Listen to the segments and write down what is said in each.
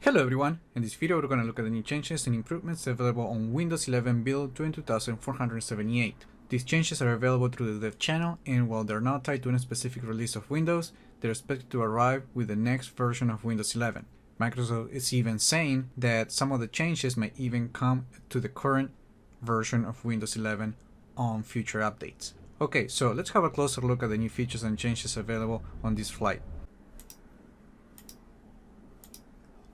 Hello everyone, in this video we're going to look at the new changes and improvements available on Windows 11 build 22478. These changes are available through the dev channel, and while they're not tied to any specific release of Windows, they're expected to arrive with the next version of Windows 11. Microsoft is even saying that some of the changes may even come to the current version of Windows 11 on future updates. Okay, so let's have a closer look at the new features and changes available on this flight.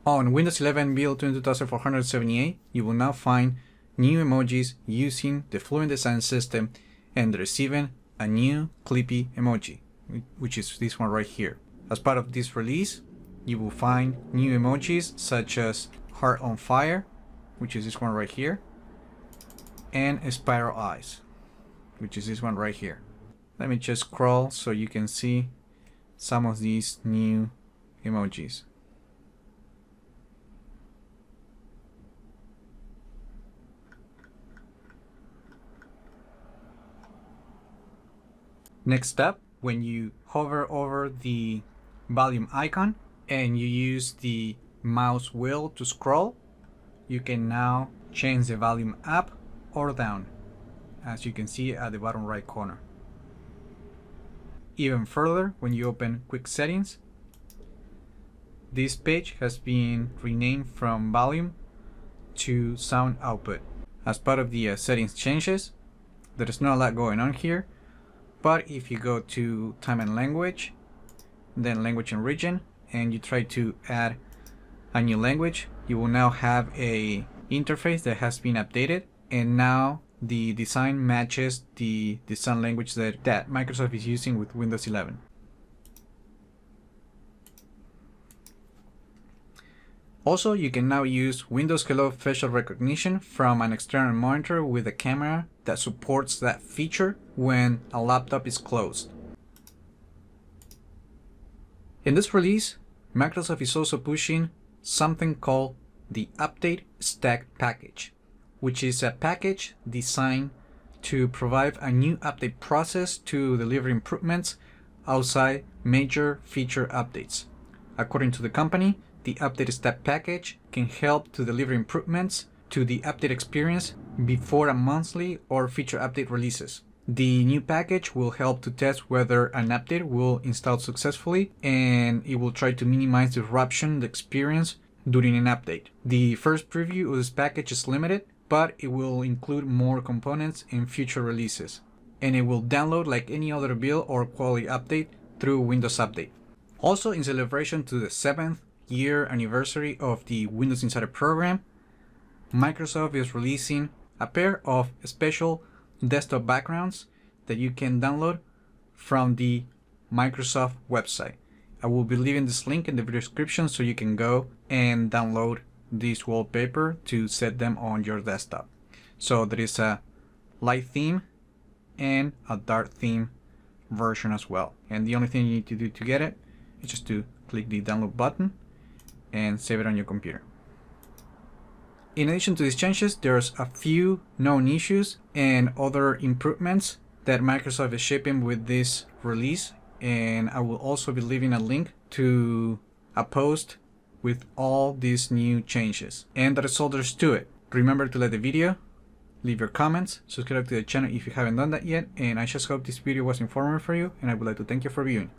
On Windows 11 build 22478, you will now find new emojis using the Fluent design system, and receiving a new clippy emoji, which is this one right here. As part of this release, you will find new emojis such as heart on fire, which is this one right here, and spiral eyes, which is this one right here. Let me just scroll so you can see some of these new emojis. Next up, when you hover over the volume icon and you use the mouse wheel to scroll, you can now change the volume up or down, as you can see at the bottom right corner. Even further, when you open Quick Settings, this page has been renamed from volume to sound output. As part of the settings changes, there's not a lot going on here. But if you go to time and language, then language and region, and you try to add a new language, you will now have a interface that has been updated, and now the design matches the design language that Microsoft is using with Windows 11. Also, you can now use Windows Hello facial recognition from an external monitor with a camera that supports that feature when a laptop is closed. In this release, Microsoft is also pushing something called the Update Stack package, which is a package designed to provide a new update process to deliver improvements outside major feature updates. According to the company, the Update Stack package can help to deliver improvements to the update experience before a monthly or feature update releases. The new package will help to test whether an update will install successfully, and it will try to minimize disruption the experience during an update. The first preview of this package is limited, but it will include more components in future releases, and it will download like any other build or quality update through Windows Update. Also, in celebration to the 7th year anniversary of the Windows Insider program, Microsoft is releasing a pair of special desktop backgrounds that you can download from the Microsoft website. I will be leaving this link in the video description so you can go and download this wallpaper to set them on your desktop. So there is a light theme and a dark theme version as well. And the only thing you need to do to get it is just to click the download button and save it on your computer. In addition to these changes, there's a few known issues and other improvements that Microsoft is shipping with this release, and I will also be leaving a link to a post with all these new changes. And that is all there is to it. Remember to like the video, leave your comments, subscribe to the channel if you haven't done that yet, and I just hope this video was informative for you, and I would like to thank you for viewing.